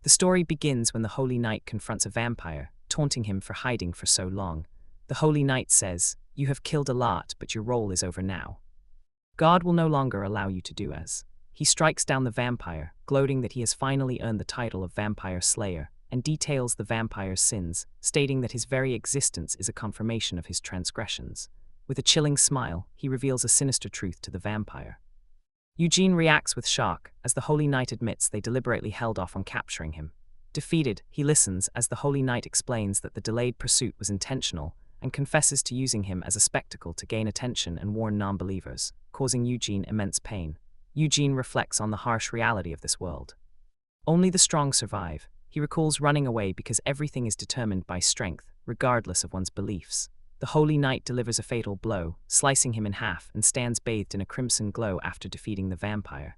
The story begins when the Holy Knight confronts a vampire, taunting him for hiding for so long. The Holy Knight says, "You have killed a lot, but your role is over now. God will no longer allow you to do as." He strikes down the vampire, gloating that he has finally earned the title of Vampire Slayer, and details the vampire's sins, stating that his very existence is a confirmation of his transgressions. With a chilling smile, he reveals a sinister truth to the vampire. Eugene reacts with shock as the Holy Knight admits they deliberately held off on capturing him. Defeated, he listens as the Holy Knight explains that the delayed pursuit was intentional and confesses to using him as a spectacle to gain attention and warn non-believers, causing Eugene immense pain. Eugene reflects on the harsh reality of this world. Only the strong survive. He recalls running away because everything is determined by strength, regardless of one's beliefs. The Holy Knight delivers a fatal blow, slicing him in half, and stands bathed in a crimson glow after defeating the vampire.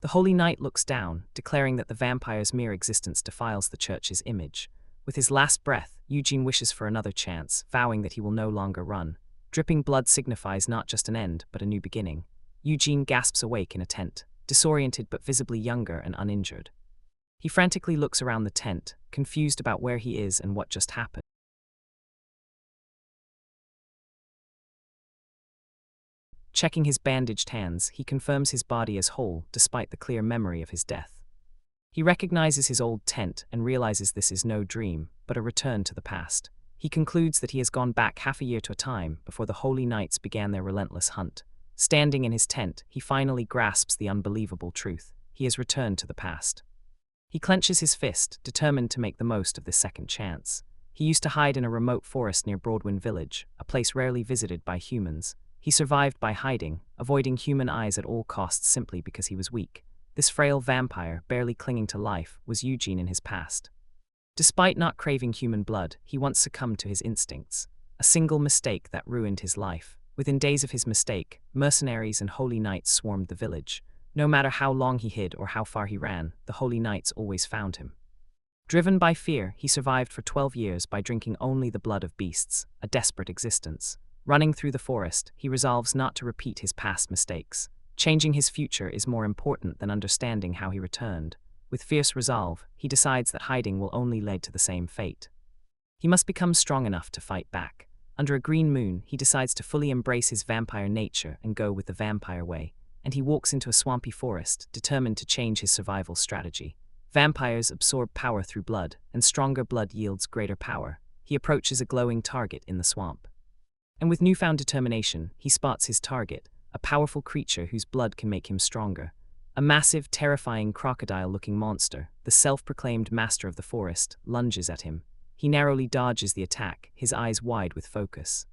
The Holy Knight looks down, declaring that the vampire's mere existence defiles the church's image. With his last breath, Eugene wishes for another chance, vowing that he will no longer run. Dripping blood signifies not just an end, but a new beginning. Eugene gasps awake in a tent, disoriented but visibly younger and uninjured. He frantically looks around the tent, confused about where he is and what just happened. Checking his bandaged hands, he confirms his body is whole, despite the clear memory of his death. He recognizes his old tent and realizes this is no dream, but a return to the past. He concludes that he has gone back half a year to a time before the Holy Knights began their relentless hunt. Standing in his tent, he finally grasps the unbelievable truth. He has returned to the past. He clenches his fist, determined to make the most of this second chance. He used to hide in a remote forest near Broadwin Village, a place rarely visited by humans. He survived by hiding, avoiding human eyes at all costs simply because he was weak. This frail vampire, barely clinging to life, was Eugene in his past. Despite not craving human blood, he once succumbed to his instincts. A single mistake that ruined his life. Within days of his mistake, mercenaries and Holy Knights swarmed the village. No matter how long he hid or how far he ran, the Holy Knights always found him. Driven by fear, he survived for 12 years by drinking only the blood of beasts, a desperate existence. Running through the forest, he resolves not to repeat his past mistakes. Changing his future is more important than understanding how he returned. With fierce resolve, he decides that hiding will only lead to the same fate. He must become strong enough to fight back. Under a green moon, he decides to fully embrace his vampire nature and go with the vampire way, and he walks into a swampy forest, determined to change his survival strategy. Vampires absorb power through blood, and stronger blood yields greater power. He approaches a glowing target in the swamp. And with newfound determination, he spots his target, a powerful creature whose blood can make him stronger. A massive, terrifying crocodile-looking monster, the self-proclaimed master of the forest, lunges at him. He narrowly dodges the attack, his eyes wide with focus.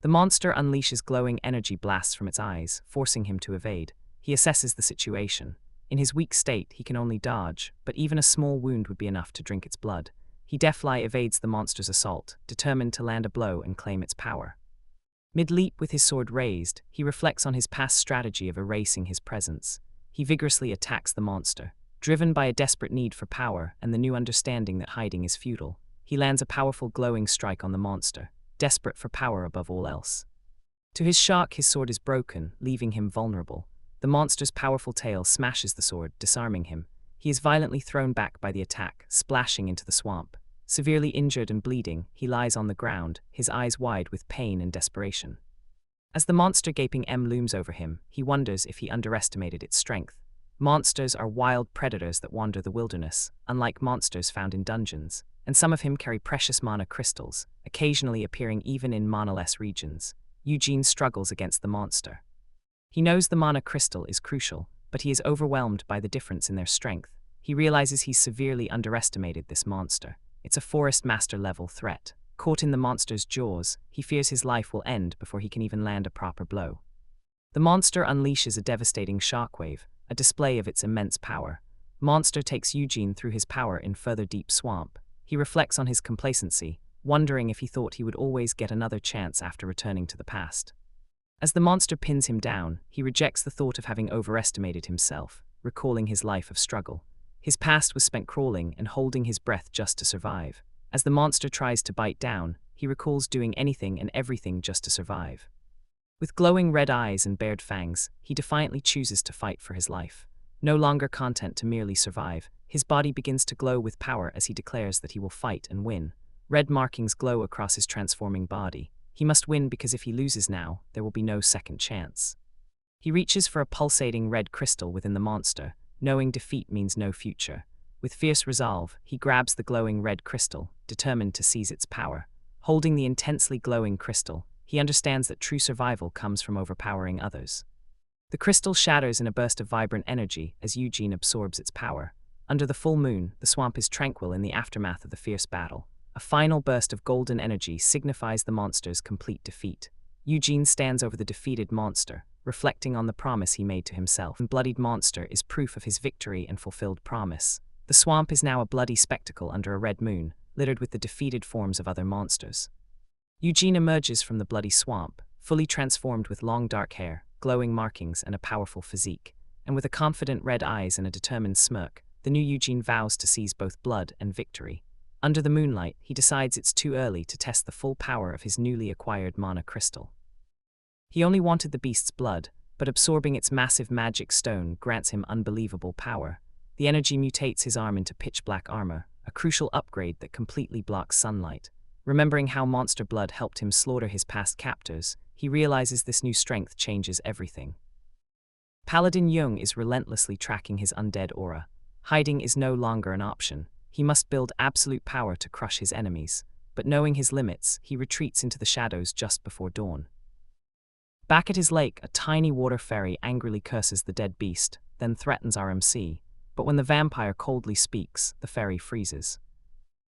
The monster unleashes glowing energy blasts from its eyes, forcing him to evade. He assesses the situation. In his weak state, he can only dodge, but even a small wound would be enough to drink its blood. He deftly evades the monster's assault, determined to land a blow and claim its power. Mid-leap with his sword raised, he reflects on his past strategy of erasing his presence. He vigorously attacks the monster. Driven by a desperate need for power and the new understanding that hiding is futile, he lands a powerful glowing strike on the monster, desperate for power above all else. To his shock, his sword is broken, leaving him vulnerable. The monster's powerful tail smashes the sword, disarming him. He is violently thrown back by the attack, splashing into the swamp. Severely injured and bleeding, he lies on the ground, his eyes wide with pain and desperation. As the monster gaping M looms over him, he wonders if he underestimated its strength. Monsters are wild predators that wander the wilderness, unlike monsters found in dungeons, and some of him carry precious mana crystals, occasionally appearing even in mana-less regions. Eugene struggles against the monster. He knows the mana crystal is crucial, but he is overwhelmed by the difference in their strength. He realizes he's severely underestimated this monster. It's a forest master-level threat. Caught in the monster's jaws, he fears his life will end before he can even land a proper blow. The monster unleashes a devastating shockwave, a display of its immense power. Monster takes Eugene through his power in further deep swamp. He reflects on his complacency, wondering if he thought he would always get another chance after returning to the past. As the monster pins him down, he rejects the thought of having overestimated himself, recalling his life of struggle. His past was spent crawling and holding his breath just to survive. As the monster tries to bite down, he recalls doing anything and everything just to survive. With glowing red eyes and bared fangs, he defiantly chooses to fight for his life. No longer content to merely survive, his body begins to glow with power as he declares that he will fight and win. Red markings glow across his transforming body. He must win because if he loses now, there will be no second chance. He reaches for a pulsating red crystal within the monster, knowing defeat means no future. With fierce resolve, he grabs the glowing red crystal, determined to seize its power. Holding the intensely glowing crystal, he understands that true survival comes from overpowering others. The crystal shatters in a burst of vibrant energy as Eugene absorbs its power. Under the full moon, the swamp is tranquil in the aftermath of the fierce battle. A final burst of golden energy signifies the monster's complete defeat. Eugene stands over the defeated monster, reflecting on the promise he made to himself. The bloodied monster is proof of his victory and fulfilled promise. The swamp is now a bloody spectacle under a red moon, littered with the defeated forms of other monsters. Eugene emerges from the bloody swamp, fully transformed with long dark hair, glowing markings, and a powerful physique. And with a confident red eyes and a determined smirk, the new Eugene vows to seize both blood and victory. Under the moonlight, he decides it's too early to test the full power of his newly acquired mana crystal. He only wanted the beast's blood, but absorbing its massive magic stone grants him unbelievable power. The energy mutates his arm into pitch-black armor, a crucial upgrade that completely blocks sunlight. Remembering how monster blood helped him slaughter his past captors, he realizes this new strength changes everything. Paladin Jung is relentlessly tracking his undead aura. Hiding is no longer an option. He must build absolute power to crush his enemies. But knowing his limits, he retreats into the shadows just before dawn. Back at his lake, a tiny water fairy angrily curses the dead beast, then threatens RMC. But when the vampire coldly speaks, the fairy freezes.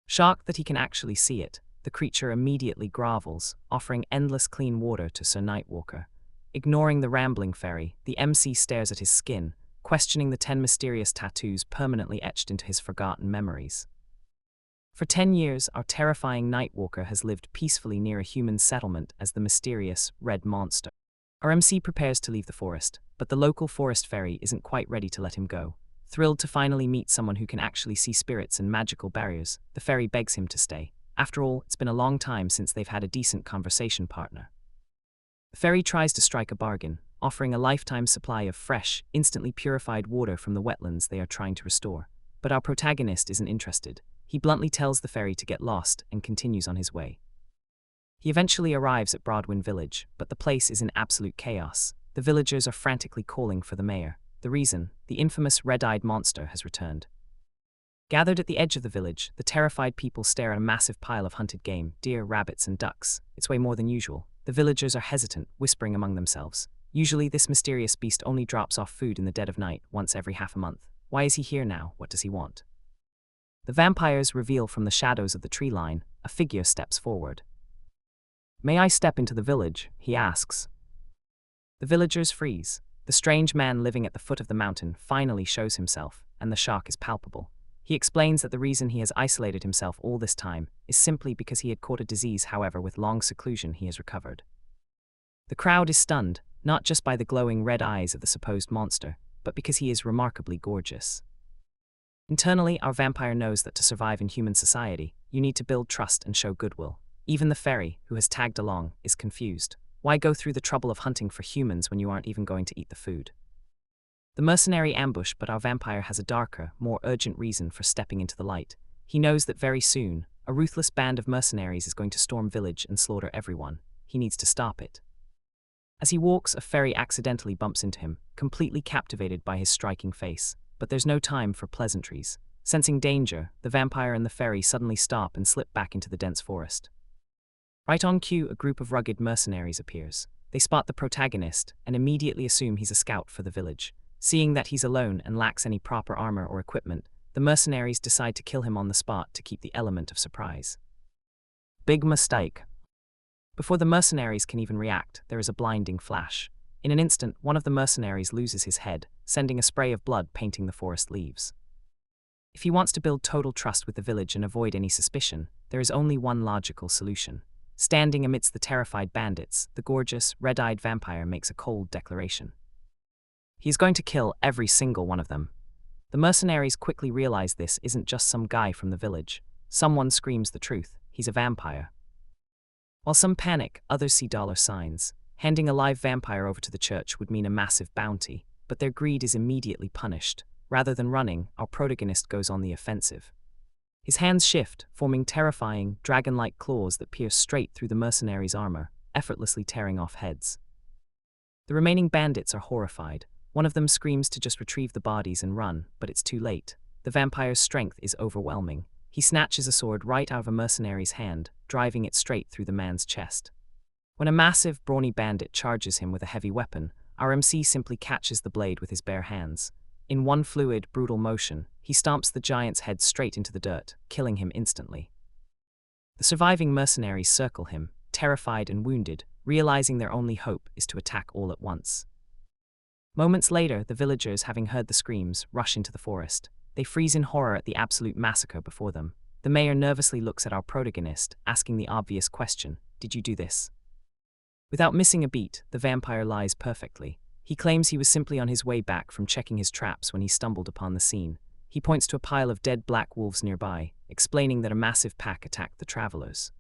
Shocked that he can actually see it, the creature immediately grovels, offering endless clean water to Sir Nightwalker. Ignoring the rambling fairy, the MC stares at his skin, questioning the 10 mysterious tattoos permanently etched into his forgotten memories. For 10 years, our terrifying Nightwalker has lived peacefully near a human settlement as the mysterious red monster. Our MC prepares to leave the forest, but the local forest fairy isn't quite ready to let him go. Thrilled to finally meet someone who can actually see spirits and magical barriers, the fairy begs him to stay. After all, it's been a long time since they've had a decent conversation partner. The fairy tries to strike a bargain, offering a lifetime supply of fresh, instantly purified water from the wetlands they are trying to restore. But our protagonist isn't interested. He bluntly tells the fairy to get lost and continues on his way. He eventually arrives at Broadwin Village, but the place is in absolute chaos. The villagers are frantically calling for the mayor. The reason, the infamous red-eyed monster has returned. Gathered at the edge of the village, the terrified people stare at a massive pile of hunted game, deer, rabbits, and ducks. It's way more than usual. The villagers are hesitant, whispering among themselves. Usually, this mysterious beast only drops off food in the dead of night, once every half a month. Why is he here now? What does he want? The vampires reveal from the shadows of the tree line. A figure steps forward. "May I step into the village?" he asks. The villagers freeze. The strange man living at the foot of the mountain finally shows himself, and the shock is palpable. He explains that the reason he has isolated himself all this time is simply because he had caught a disease. However, with long seclusion he has recovered. The crowd is stunned, not just by the glowing red eyes of the supposed monster, but because he is remarkably gorgeous. Internally, our vampire knows that to survive in human society, you need to build trust and show goodwill. Even the fairy, who has tagged along, is confused. Why go through the trouble of hunting for humans when you aren't even going to eat the food? The mercenary ambush, but our vampire has a darker, more urgent reason for stepping into the light. He knows that very soon, a ruthless band of mercenaries is going to storm village and slaughter everyone. He needs to stop it. As he walks, a fairy accidentally bumps into him, completely captivated by his striking face. But there's no time for pleasantries. Sensing danger, the vampire and the fairy suddenly stop and slip back into the dense forest. Right on cue, a group of rugged mercenaries appears. They spot the protagonist and immediately assume he's a scout for the village. Seeing that he's alone and lacks any proper armor or equipment, the mercenaries decide to kill him on the spot to keep the element of surprise. Big mistake. Before the mercenaries can even react, there is a blinding flash. In an instant, one of the mercenaries loses his head, sending a spray of blood painting the forest leaves. If he wants to build total trust with the village and avoid any suspicion, there is only one logical solution. Standing amidst the terrified bandits, the gorgeous, red-eyed vampire makes a cold declaration. He is going to kill every single one of them. The mercenaries quickly realize this isn't just some guy from the village. Someone screams the truth. He's a vampire. While some panic, others see dollar signs. Handing a live vampire over to the church would mean a massive bounty, but their greed is immediately punished. Rather than running, our protagonist goes on the offensive. His hands shift, forming terrifying, dragon-like claws that pierce straight through the mercenaries' armor, effortlessly tearing off heads. The remaining bandits are horrified. One of them screams to just retrieve the bodies and run, but it's too late. The vampire's strength is overwhelming. He snatches a sword right out of a mercenary's hand, driving it straight through the man's chest. When a massive, brawny bandit charges him with a heavy weapon, our MC simply catches the blade with his bare hands. In one fluid, brutal motion, he stomps the giant's head straight into the dirt, killing him instantly. The surviving mercenaries circle him, terrified and wounded, realizing their only hope is to attack all at once. Moments later, the villagers, having heard the screams, rush into the forest. They freeze in horror at the absolute massacre before them. The mayor nervously looks at our protagonist, asking the obvious question, "Did you do this?" Without missing a beat, the vampire lies perfectly. He claims he was simply on his way back from checking his traps when he stumbled upon the scene. He points to a pile of dead black wolves nearby, explaining that a massive pack attacked the travelers.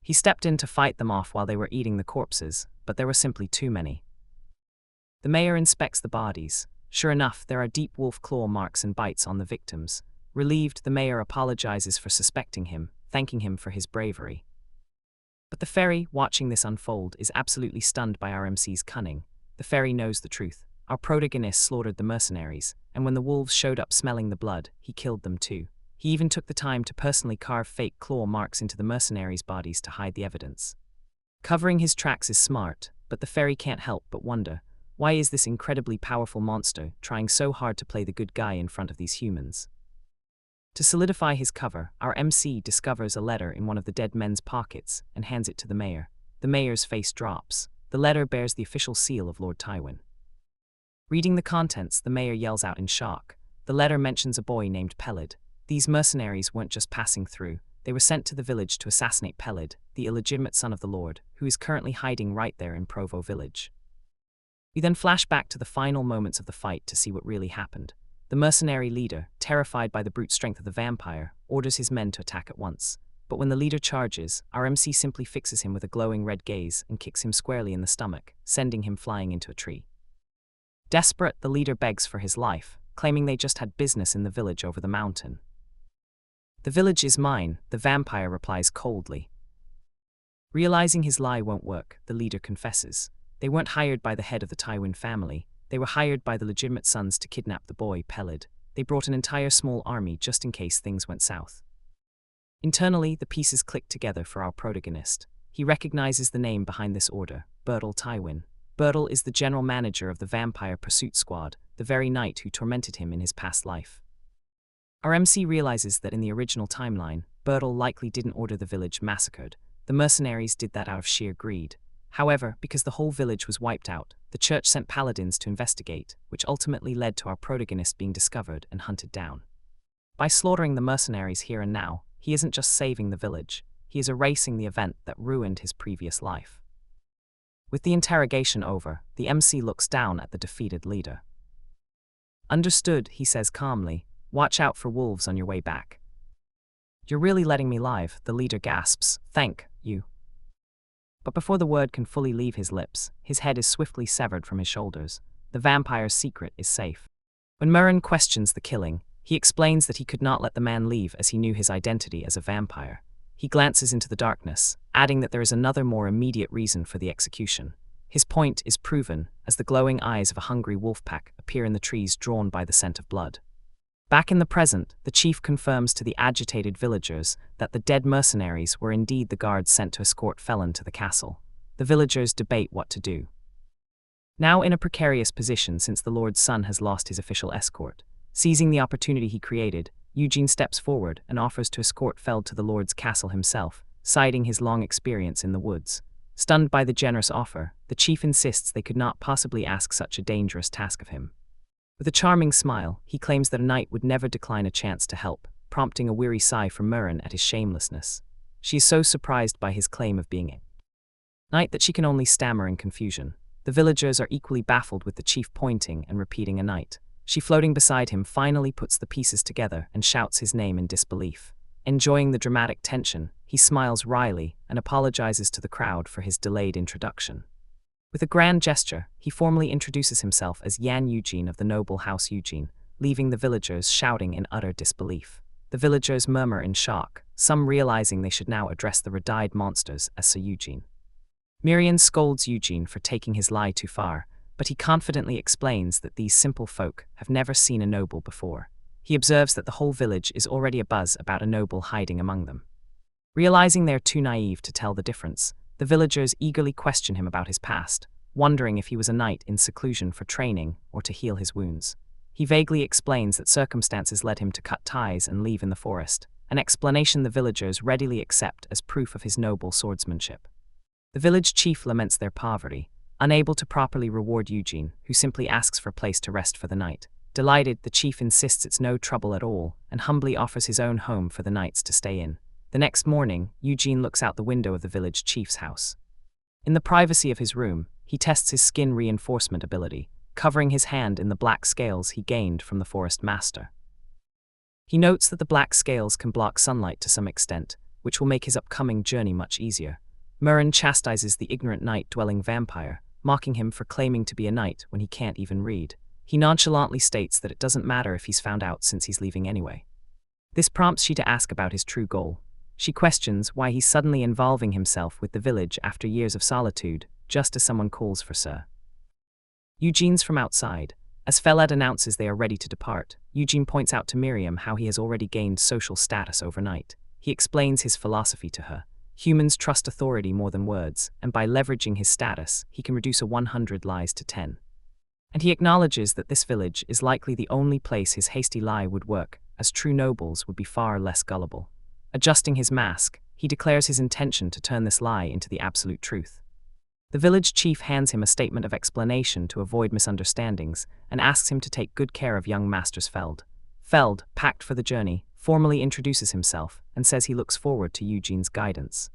He stepped in to fight them off while they were eating the corpses, but there were simply too many. The mayor inspects the bodies. Sure enough, there are deep wolf claw marks and bites on the victims. Relieved, the mayor apologizes for suspecting him, thanking him for his bravery. But the fairy, watching this unfold, is absolutely stunned by our MC's cunning. The fairy knows the truth. Our protagonist slaughtered the mercenaries, and when the wolves showed up smelling the blood, he killed them too. He even took the time to personally carve fake claw marks into the mercenaries' bodies to hide the evidence. Covering his tracks is smart, but the fairy can't help but wonder, why is this incredibly powerful monster trying so hard to play the good guy in front of these humans? To solidify his cover, our MC discovers a letter in one of the dead men's pockets and hands it to the mayor. The mayor's face drops. The letter bears the official seal of Lord Tywin. Reading the contents, the mayor yells out in shock. The letter mentions a boy named Pelid. These mercenaries weren't just passing through. They were sent to the village to assassinate Pelid, the illegitimate son of the Lord, who is currently hiding right there in Provo village. We then flash back to the final moments of the fight to see what really happened. The mercenary leader, terrified by the brute strength of the vampire, orders his men to attack at once. But when the leader charges, our MC simply fixes him with a glowing red gaze and kicks him squarely in the stomach, sending him flying into a tree. Desperate, the leader begs for his life, claiming they just had business in the village over the mountain. "The village is mine," the vampire replies coldly. Realizing his lie won't work, the leader confesses. They weren't hired by the head of the Tywin family. They were hired by the legitimate sons to kidnap the boy, Pelid. They brought an entire small army just in case things went south. Internally, the pieces click together for our protagonist. He recognizes the name behind this order, Bertil Tywin. Bertil is the general manager of the Vampire Pursuit Squad, the very knight who tormented him in his past life. Our MC realizes that in the original timeline, Bertil likely didn't order the village massacred. The mercenaries did that out of sheer greed. However, because the whole village was wiped out, the church sent paladins to investigate, which ultimately led to our protagonist being discovered and hunted down. By slaughtering the mercenaries here and now, he isn't just saving the village, he is erasing the event that ruined his previous life. With the interrogation over, the MC looks down at the defeated leader. "Understood," he says calmly. "Watch out for wolves on your way back." "You're really letting me live," the leader gasps. "Thank you." But before the word can fully leave his lips, his head is swiftly severed from his shoulders. The vampire's secret is safe. When Murren questions the killing, he explains that he could not let the man leave as he knew his identity as a vampire. He glances into the darkness, adding that there is another more immediate reason for the execution. His point is proven as the glowing eyes of a hungry wolf pack appear in the trees drawn by the scent of blood. Back in the present, the chief confirms to the agitated villagers that the dead mercenaries were indeed the guards sent to escort Felon to the castle. The villagers debate what to do. Now in a precarious position since the Lord's son has lost his official escort, seizing the opportunity he created, Eugene steps forward and offers to escort Feld to the Lord's castle himself, citing his long experience in the woods. Stunned by the generous offer, the chief insists they could not possibly ask such a dangerous task of him. With a charming smile, he claims that a knight would never decline a chance to help, prompting a weary sigh from Murren at his shamelessness. She is so surprised by his claim of being a knight that she can only stammer in confusion. The villagers are equally baffled with the chief pointing and repeating a knight. She, floating beside him, finally puts the pieces together and shouts his name in disbelief. Enjoying the dramatic tension, he smiles wryly and apologizes to the crowd for his delayed introduction. With a grand gesture, he formally introduces himself as Yan Eugene of the noble house Eugene, leaving the villagers shouting in utter disbelief. The villagers murmur in shock, some realizing they should now address the red-eyed monsters as Sir Eugene. Miriam scolds Eugene for taking his lie too far, but he confidently explains that these simple folk have never seen a noble before. He observes that the whole village is already abuzz about a noble hiding among them. Realizing they are too naive to tell the difference, the villagers eagerly question him about his past, wondering if he was a knight in seclusion for training or to heal his wounds. He vaguely explains that circumstances led him to cut ties and leave in the forest, an explanation the villagers readily accept as proof of his noble swordsmanship. The village chief laments their poverty, unable to properly reward Eugene, who simply asks for a place to rest for the night. Delighted, the chief insists it's no trouble at all and humbly offers his own home for the nights to stay in. The next morning, Eugene looks out the window of the village chief's house. In the privacy of his room, he tests his skin reinforcement ability, covering his hand in the black scales he gained from the forest master. He notes that the black scales can block sunlight to some extent, which will make his upcoming journey much easier. Murren chastises the ignorant night-dwelling vampire, mocking him for claiming to be a knight when he can't even read. He nonchalantly states that it doesn't matter if he's found out since he's leaving anyway. This prompts she to ask about his true goal. She questions why he's suddenly involving himself with the village after years of solitude, just as someone calls for Sir. Eugene's from outside. As Feled announces they are ready to depart, Eugene points out to Miriam how he has already gained social status overnight. He explains his philosophy to her. Humans trust authority more than words, and by leveraging his status, he can reduce a 100 lies to 10. And he acknowledges that this village is likely the only place his hasty lie would work, as true nobles would be far less gullible. Adjusting his mask, he declares his intention to turn this lie into the absolute truth. The village chief hands him a statement of explanation to avoid misunderstandings and asks him to take good care of young Masters Feld. Feld, packed for the journey, formally introduces himself and says he looks forward to Eugene's guidance.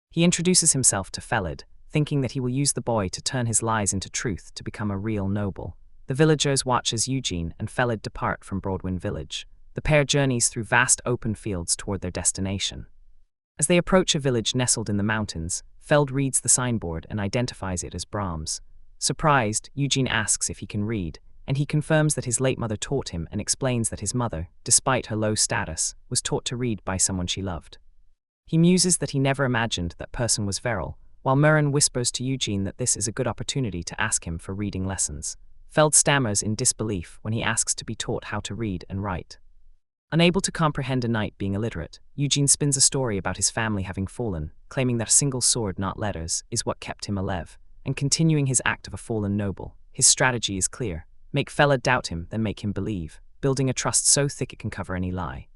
He introduces himself to Feled, thinking that he will use the boy to turn his lies into truth to become a real noble. The villagers watch as Eugene and Feled depart from Broadwind village. The pair journeys through vast open fields toward their destination. As they approach a village nestled in the mountains, Feld reads the signboard and identifies it as Brahms. Surprised, Eugene asks if he can read, and he confirms that his late mother taught him and explains that his mother, despite her low status, was taught to read by someone she loved. He muses that he never imagined that person was Veril, while Murren whispers to Eugene that this is a good opportunity to ask him for reading lessons. Feld stammers in disbelief when he asks to be taught how to read and write. Unable to comprehend a knight being illiterate, Eugene spins a story about his family having fallen, claiming that a single sword, not letters, is what kept him alive, and continuing his act of a fallen noble. His strategy is clear: make Feled doubt him, then make him believe, building a trust so thick it can cover any lie.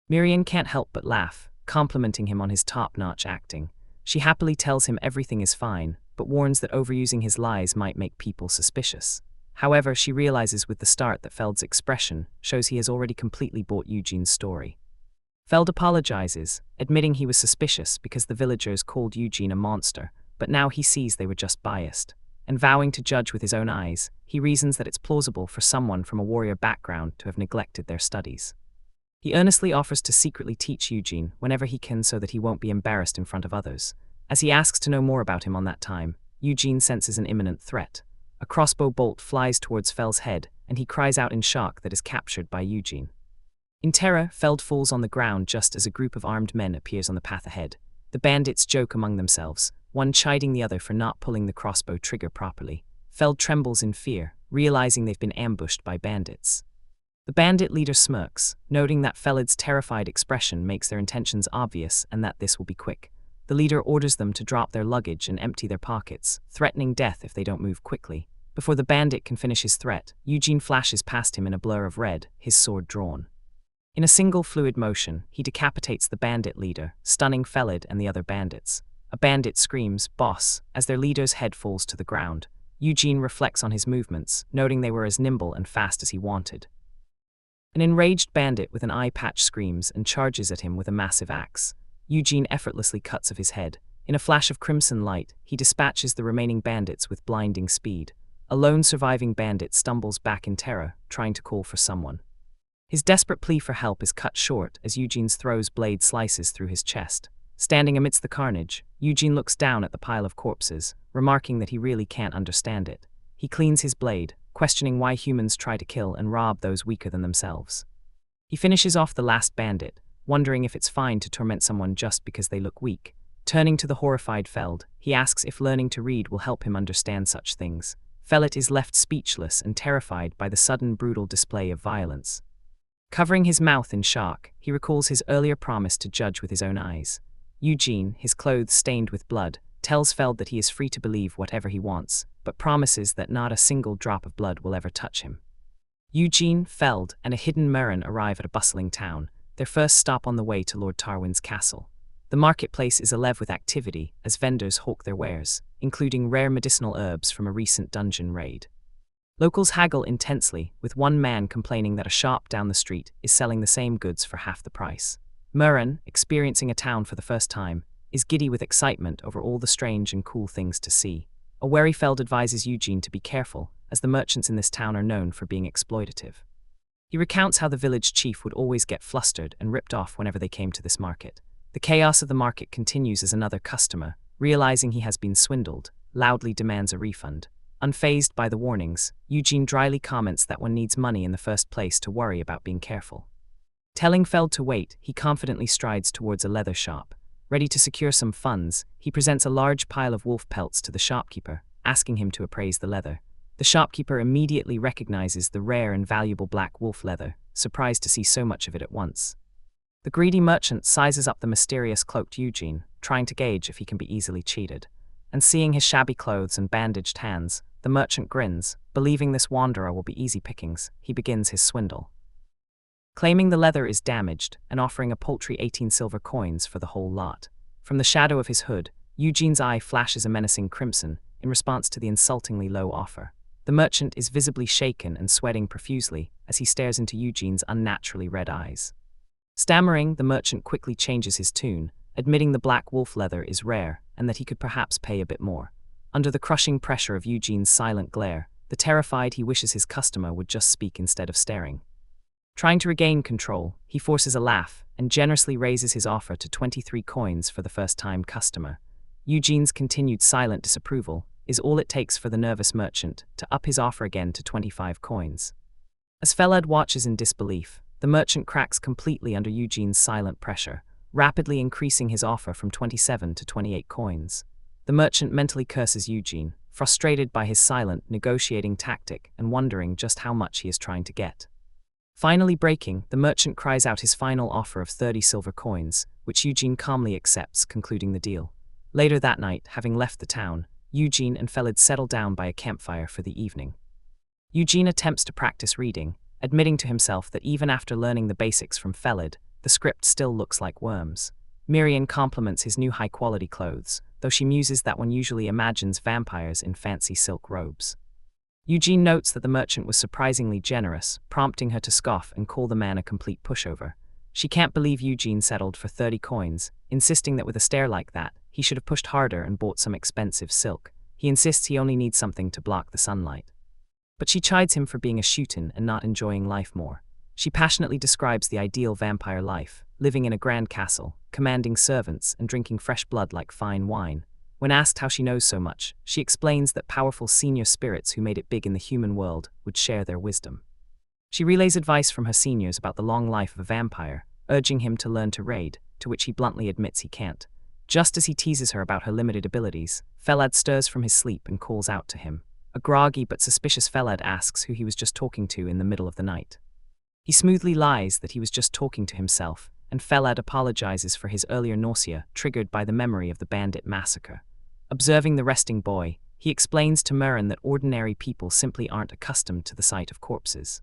Miriam can't help but laugh, complimenting him on his top-notch acting. She happily tells him everything is fine, but warns that overusing his lies might make people suspicious. However, she realizes with the start that Feld's expression shows he has already completely bought Eugene's story. Feld apologizes, admitting he was suspicious because the villagers called Eugene a monster, but now he sees they were just biased. And vowing to judge with his own eyes, he reasons that it's plausible for someone from a warrior background to have neglected their studies. He earnestly offers to secretly teach Eugene whenever he can so that he won't be embarrassed in front of others. As he asks to know more about him on that time, Eugene senses an imminent threat. A crossbow bolt flies towards Feld's head, and he cries out in shock that is captured by Eugene. In terror, Feld falls on the ground just as a group of armed men appears on the path ahead. The bandits joke among themselves, one chiding the other for not pulling the crossbow trigger properly. Feld trembles in fear, realizing they've been ambushed by bandits. The bandit leader smirks, noting that Feled's terrified expression makes their intentions obvious and that this will be quick. The leader orders them to drop their luggage and empty their pockets, threatening death if they don't move quickly. Before the bandit can finish his threat, Eugene flashes past him in a blur of red, his sword drawn. In a single fluid motion, he decapitates the bandit leader, stunning Feled and the other bandits. A bandit screams, "Boss," as their leader's head falls to the ground. Eugene reflects on his movements, noting they were as nimble and fast as he wanted. An enraged bandit with an eye patch screams and charges at him with a massive axe. Eugene effortlessly cuts off his head. In a flash of crimson light, he dispatches the remaining bandits with blinding speed. A lone surviving bandit stumbles back in terror, trying to call for someone. His desperate plea for help is cut short as Eugene's throw's blade slices through his chest. Standing amidst the carnage, Eugene looks down at the pile of corpses, remarking that he really can't understand it. He cleans his blade, questioning why humans try to kill and rob those weaker than themselves. He finishes off the last bandit, wondering if it's fine to torment someone just because they look weak. Turning to the horrified Feld, he asks if learning to read will help him understand such things. Feld is left speechless and terrified by the sudden brutal display of violence. Covering his mouth in shock, he recalls his earlier promise to judge with his own eyes. Eugene, his clothes stained with blood, tells Feld that he is free to believe whatever he wants, but promises that not a single drop of blood will ever touch him. Eugene, Feld, and a hidden Murren arrive at a bustling town, their first stop on the way to Lord Tarwin's castle. The marketplace is alive with activity as vendors hawk their wares, including rare medicinal herbs from a recent dungeon raid. Locals haggle intensely, with one man complaining that a shop down the street is selling the same goods for half the price. Murren, experiencing a town for the first time, is giddy with excitement over all the strange and cool things to see. A wary Feld advises Eugene to be careful, as the merchants in this town are known for being exploitative. He recounts how the village chief would always get flustered and ripped off whenever they came to this market. The chaos of the market continues as another customer, realizing he has been swindled, loudly demands a refund. Unfazed by the warnings, Eugene dryly comments that one needs money in the first place to worry about being careful. Telling Feld to wait, he confidently strides towards a leather shop. Ready to secure some funds, he presents a large pile of wolf pelts to the shopkeeper, asking him to appraise the leather. The shopkeeper immediately recognizes the rare and valuable black wolf leather, surprised to see so much of it at once. The greedy merchant sizes up the mysterious cloaked Eugene, trying to gauge if he can be easily cheated. And seeing his shabby clothes and bandaged hands, the merchant grins, believing this wanderer will be easy pickings. He begins his swindle. Claiming the leather is damaged and offering a paltry 18 silver coins for the whole lot. From the shadow of his hood, Eugene's eye flashes a menacing crimson in response to the insultingly low offer. The merchant is visibly shaken and sweating profusely as he stares into Eugene's unnaturally red eyes. Stammering, the merchant quickly changes his tune, admitting the black wolf leather is rare and that he could perhaps pay a bit more. Under the crushing pressure of Eugene's silent glare, the terrified he wishes his customer would just speak instead of staring. Trying to regain control, he forces a laugh and generously raises his offer to 23 coins for the first-time customer. Eugene's continued silent disapproval is all it takes for the nervous merchant to up his offer again to 25 coins. As Feld watches in disbelief, the merchant cracks completely under Eugene's silent pressure, rapidly increasing his offer from 27 to 28 coins. The merchant mentally curses Eugene, frustrated by his silent, negotiating tactic and wondering just how much he is trying to get. Finally breaking, the merchant cries out his final offer of 30 silver coins, which Eugene calmly accepts, concluding the deal. Later that night, having left the town, Eugene and Feld settle down by a campfire for the evening. Eugene attempts to practice reading, admitting to himself that even after learning the basics from Feld, the script still looks like worms. Miriam compliments his new high-quality clothes, though she muses that one usually imagines vampires in fancy silk robes. Eugene notes that the merchant was surprisingly generous, prompting her to scoff and call the man a complete pushover. She can't believe Eugene settled for 30 coins, insisting that with a stare like that, he should have pushed harder and bought some expensive silk. He insists he only needs something to block the sunlight. But she chides him for being a shootin' and not enjoying life more. She passionately describes the ideal vampire life, living in a grand castle, commanding servants and drinking fresh blood like fine wine. When asked how she knows so much, she explains that powerful senior spirits who made it big in the human world would share their wisdom. She relays advice from her seniors about the long life of a vampire, urging him to learn to raid, to which he bluntly admits he can't. Just as he teases her about her limited abilities, Feld stirs from his sleep and calls out to him. A groggy but suspicious Feld asks who he was just talking to in the middle of the night. He smoothly lies that he was just talking to himself, and Feld apologizes for his earlier nausea triggered by the memory of the bandit massacre. Observing the resting boy, he explains to Murren that ordinary people simply aren't accustomed to the sight of corpses.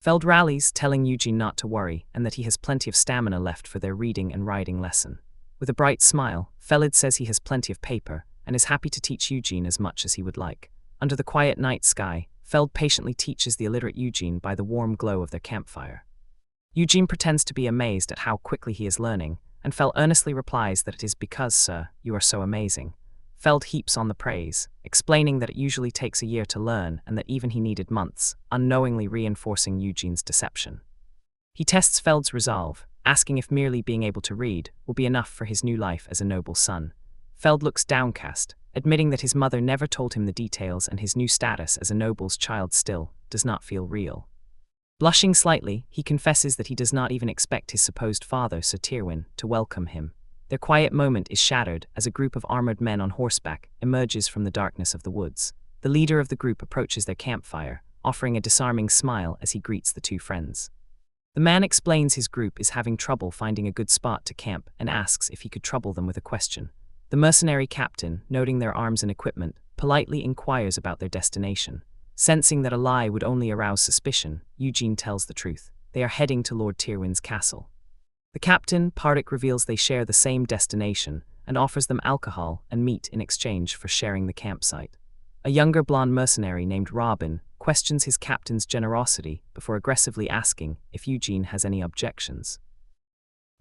Feld rallies, telling Eugene not to worry and that he has plenty of stamina left for their reading and writing lesson. With a bright smile, Feld says he has plenty of paper and is happy to teach Eugene as much as he would like. Under the quiet night sky, Feld patiently teaches the illiterate Eugene by the warm glow of their campfire. Eugene pretends to be amazed at how quickly he is learning, and Feld earnestly replies that it is because, sir, you are so amazing. Feld heaps on the praise, explaining that it usually takes a year to learn and that even he needed months, unknowingly reinforcing Eugene's deception. He tests Feld's resolve, asking if merely being able to read will be enough for his new life as a noble son. Feld looks downcast, admitting that his mother never told him the details and his new status as a noble's child still does not feel real. Blushing slightly, he confesses that he does not even expect his supposed father, Sir Tyrwin, to welcome him. Their quiet moment is shattered as a group of armored men on horseback emerges from the darkness of the woods. The leader of the group approaches their campfire, offering a disarming smile as he greets the two friends. The man explains his group is having trouble finding a good spot to camp and asks if he could trouble them with a question. The mercenary captain, noting their arms and equipment, politely inquires about their destination. Sensing that a lie would only arouse suspicion, Eugene tells the truth. They are heading to Lord Tyrwin's castle. The captain, Pardik, reveals they share the same destination and offers them alcohol and meat in exchange for sharing the campsite. A younger blonde mercenary named Robin questions his captain's generosity before aggressively asking if Eugene has any objections.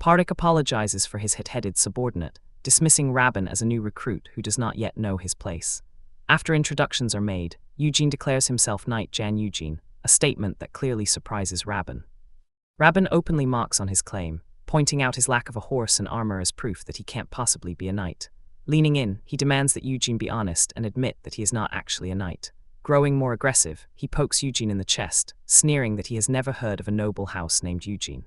Pardik apologizes for his hit-headed subordinate, dismissing Rabin as a new recruit who does not yet know his place. After introductions are made, Eugene declares himself Knight Jan Eugene, a statement that clearly surprises Rabin. Rabin openly mocks on his claim, pointing out his lack of a horse and armor as proof that he can't possibly be a knight. Leaning in, he demands that Eugene be honest and admit that he is not actually a knight. Growing more aggressive, he pokes Eugene in the chest, sneering that he has never heard of a noble house named Eugene.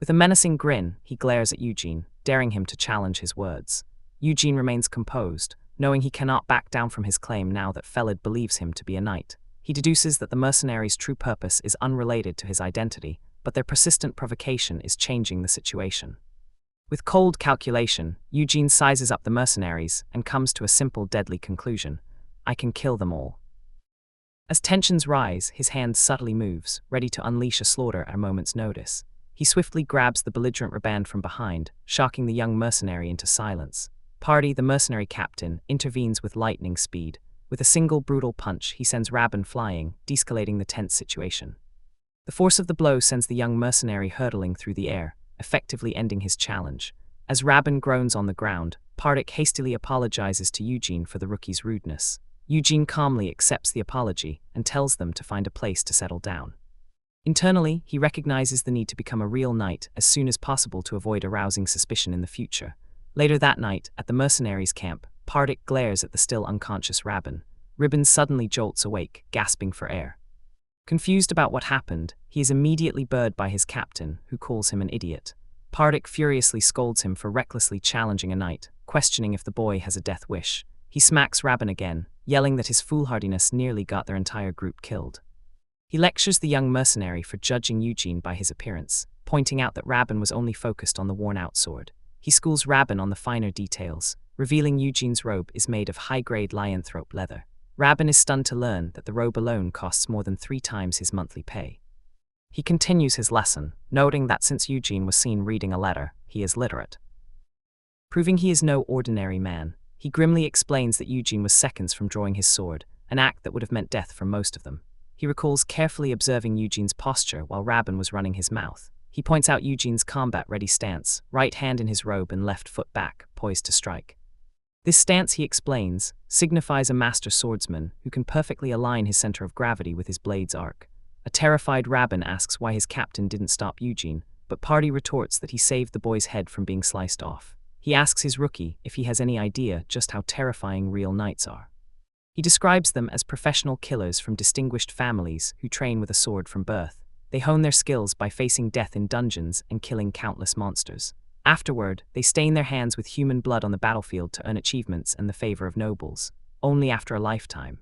With a menacing grin, he glares at Eugene, daring him to challenge his words. Eugene remains composed, knowing he cannot back down from his claim now that Felid believes him to be a knight. He deduces that the mercenaries' true purpose is unrelated to his identity, but their persistent provocation is changing the situation. With cold calculation, Eugene sizes up the mercenaries and comes to a simple, deadly conclusion: I can kill them all. As tensions rise, his hand subtly moves, ready to unleash a slaughter at a moment's notice. He swiftly grabs the belligerent Raband from behind, shocking the young mercenary into silence. Pardy, the mercenary captain, intervenes with lightning speed. With a single brutal punch, he sends Rabin flying, de-escalating the tense situation. The force of the blow sends the young mercenary hurtling through the air, effectively ending his challenge. As Rabin groans on the ground, Pardik hastily apologizes to Eugene for the rookie's rudeness. Eugene calmly accepts the apology and tells them to find a place to settle down. Internally, he recognizes the need to become a real knight as soon as possible to avoid arousing suspicion in the future. Later that night, at the mercenaries' camp, Pardik glares at the still unconscious Rabin. Ribbon suddenly jolts awake, gasping for air. Confused about what happened, he is immediately burred by his captain, who calls him an idiot. Pardik furiously scolds him for recklessly challenging a knight, questioning if the boy has a death wish. He smacks Rabin again, yelling that his foolhardiness nearly got their entire group killed. He lectures the young mercenary for judging Eugene by his appearance, pointing out that Rabin was only focused on the worn-out sword. He schools Rabin on the finer details, revealing Eugene's robe is made of high-grade lycanthrope leather. Rabin is stunned to learn that the robe alone costs more than 3 times his monthly pay. He continues his lesson, noting that since Eugene was seen reading a letter, he is literate. Proving he is no ordinary man, he grimly explains that Eugene was seconds from drawing his sword, an act that would have meant death for most of them. He recalls carefully observing Eugene's posture while Rabin was running his mouth. He points out Eugene's combat-ready stance, right hand in his robe and left foot back, poised to strike. This stance, he explains, signifies a master swordsman who can perfectly align his center of gravity with his blade's arc. A terrified Rabin asks why his captain didn't stop Eugene, but Pardy retorts that he saved the boy's head from being sliced off. He asks his rookie if he has any idea just how terrifying real knights are. He describes them as professional killers from distinguished families who train with a sword from birth. They hone their skills by facing death in dungeons and killing countless monsters. Afterward, they stain their hands with human blood on the battlefield to earn achievements and the favor of nobles. Only after a lifetime,